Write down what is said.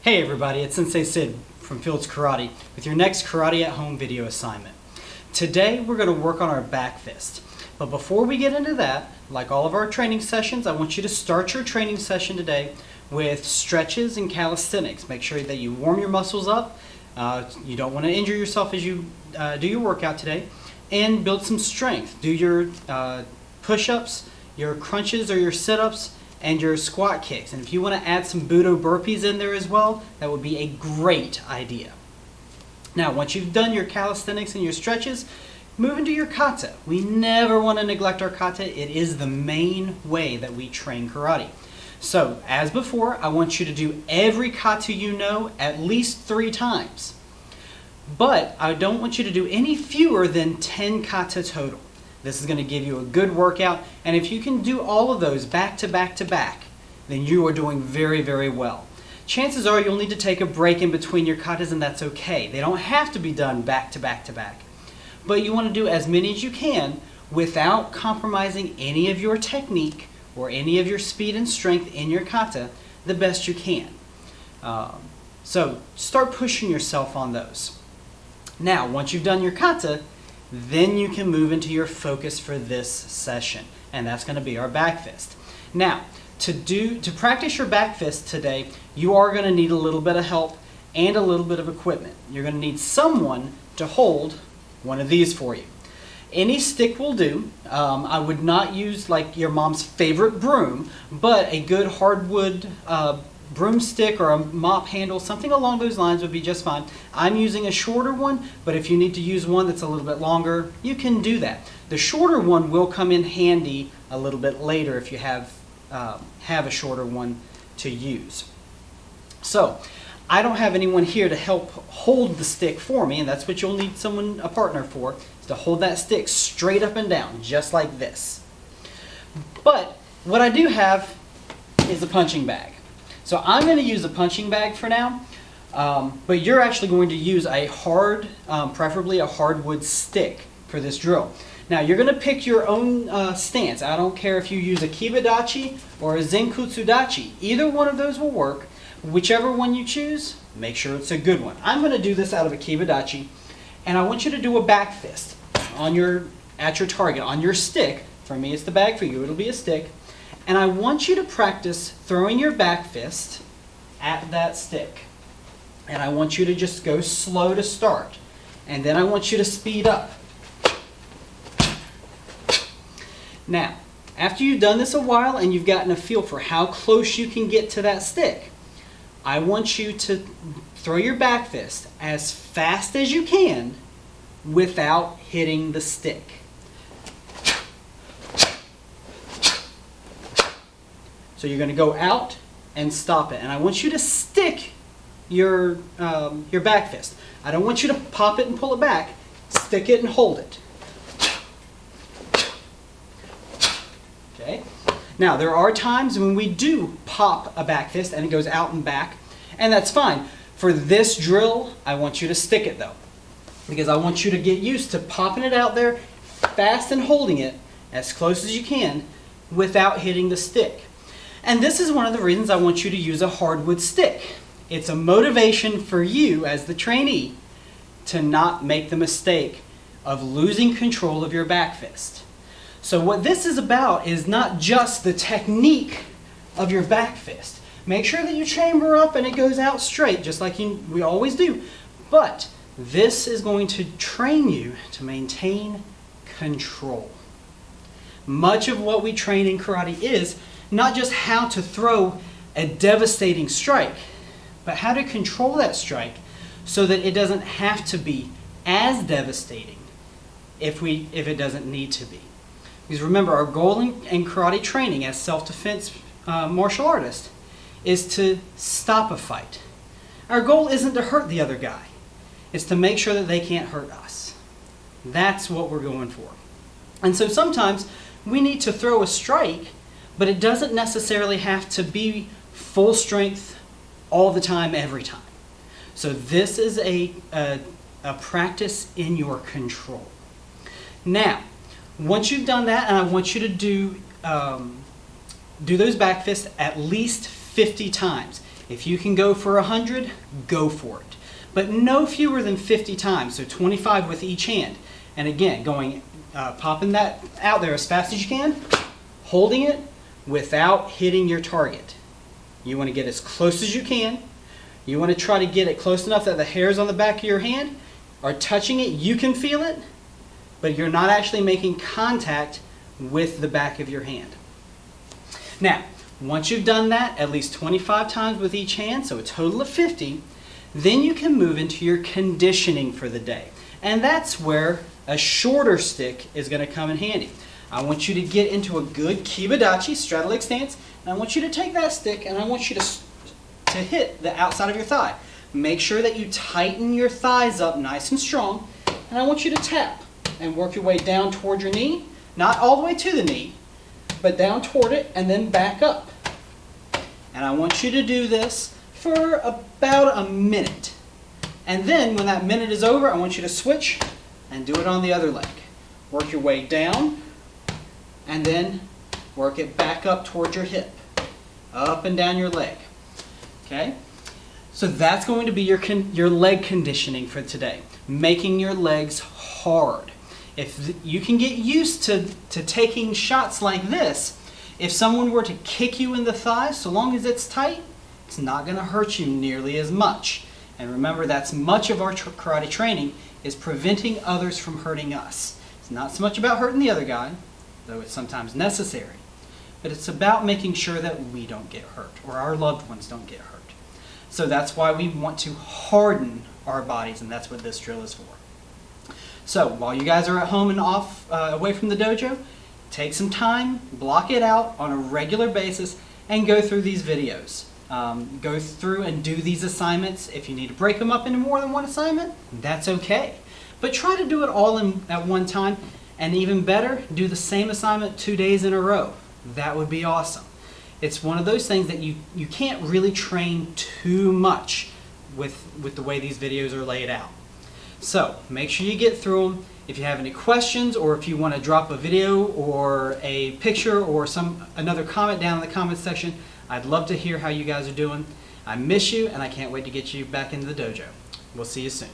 Hey everybody, it's Sensei Sid from Fields Karate with your next Karate at Home video assignment. Today we're going to work on our back fist. But before we get into that, like all of our training sessions, I want you to start your training session today with stretches and calisthenics. Make sure that you warm your muscles up. You don't want to injure yourself as you do your workout today. And build some strength. Do your push-ups, your crunches or your sit-ups, and your squat kicks. And if you want to add some Budo burpees in there as well, that would be a great idea. Now, once you've done your calisthenics and your stretches, move into your kata. We never want to neglect our kata. It is the main way that we train karate. So, as before, I want you to do every kata you know at least 3 times. But I don't want you to do any fewer than 10 kata total. This is going to give you a good workout, and if you can do all of those back to back to back, then you are doing very, very well. Chances are you'll need to take a break in between your katas, and that's okay. They don't have to be done back to back to back. But you want to do as many as you can without compromising any of your technique or any of your speed and strength in your kata the best you can. So start pushing yourself on those. Now, once you've done your kata, then you can move into your focus for this session, and that's going to be our back fist. Now, to practice your back fist today, you are going to need a little bit of help and a little bit of equipment. You're going to need someone to hold one of these for you. Any stick will do. I would not use like your mom's favorite broom, but a good hardwood broomstick or a mop handle, something along those lines would be just fine. I'm using a shorter one, but if you need to use one that's a little bit longer, you can do that. The shorter one will come in handy a little bit later if you have a shorter one to use. So, I don't have anyone here to help hold the stick for me, and that's what you'll need a partner for, is to hold that stick straight up and down, just like this. But what I do have is a punching bag. So I'm going to use a punching bag for now, but you're actually going to use a preferably a hardwood stick for this drill. Now you're going to pick your own stance. I don't care if you use a Kibadachi or a Zenkutsudachi. Either one of those will work. Whichever one you choose, make sure it's a good one. I'm going to do this out of a Kibadachi, and I want you to do a back fist at your target, on your stick. For me it's the bag, for you it'll be a stick. And I want you to practice throwing your back fist at that stick. And I want you to just go slow to start. And then I want you to speed up. Now, after you've done this a while and you've gotten a feel for how close you can get to that stick, I want you to throw your back fist as fast as you can without hitting the stick. So you're going to go out and stop it. And I want you to stick your back fist. I don't want you to pop it and pull it back. Stick it and hold it. Okay? Now, there are times when we do pop a back fist and it goes out and back, and that's fine. For this drill, I want you to stick it though, because I want you to get used to popping it out there fast and holding it as close as you can without hitting the stick. And this is one of the reasons I want you to use a hardwood stick. It's a motivation for you as the trainee to not make the mistake of losing control of your back fist. So what this is about is not just the technique of your back fist. Make sure that you chamber up and it goes out straight, just like we always do. But this is going to train you to maintain control. Much of what we train in karate is not just how to throw a devastating strike, but how to control that strike so that it doesn't have to be as devastating if it doesn't need to be. Because remember, our goal in karate training as self-defense martial artists is to stop a fight. Our goal isn't to hurt the other guy. It's to make sure that they can't hurt us. That's what we're going for. And so sometimes we need to throw a strike, but it doesn't necessarily have to be full strength all the time, every time. So this is a practice in your control. Now, once you've done that, and I want you to do those back fists at least 50 times. If you can go for 100, go for it. But no fewer than 50 times, so 25 with each hand. And again, popping that out there as fast as you can, holding it without hitting your target. You want to get as close as you can. You want to try to get it close enough that the hairs on the back of your hand are touching it. You can feel it, but you're not actually making contact with the back of your hand. Now, once you've done that at least 25 times with each hand, so a total of 50, then you can move into your conditioning for the day. And that's where a shorter stick is going to come in handy. I want you to get into a good kibadachi, straddle leg stance, and I want you to take that stick and I want you to hit the outside of your thigh. Make sure that you tighten your thighs up nice and strong, and I want you to tap and work your way down toward your knee, not all the way to the knee, but down toward it and then back up. And I want you to do this for about a minute. And then when that minute is over, I want you to switch and do it on the other leg. Work your way down and then work it back up toward your hip, up and down your leg. Okay? So that's going to be your leg conditioning for today, making your legs hard. If you can get used to taking shots like this, if someone were to kick you in the thigh, so long as it's tight, it's not going to hurt you nearly as much. And remember, that's much of our karate training is preventing others from hurting us. It's not so much about hurting the other guy, though it's sometimes necessary, but it's about making sure that we don't get hurt or our loved ones don't get hurt. So that's why we want to harden our bodies, and that's what this drill is for. So while you guys are at home and off away from the dojo, take some time, block it out on a regular basis, and go through these videos. Go through and do these assignments. If you need to break them up into more than one assignment, that's okay. But try to do it all at one time, and even better, do the same assignment 2 days in a row. That would be awesome. It's one of those things that you can't really train too much with the way these videos are laid out. So make sure you get through them. If you have any questions, or if you want to drop a video or a picture or another comment down in the comments section, I'd love to hear how you guys are doing. I miss you, and I can't wait to get you back into the dojo. We'll see you soon.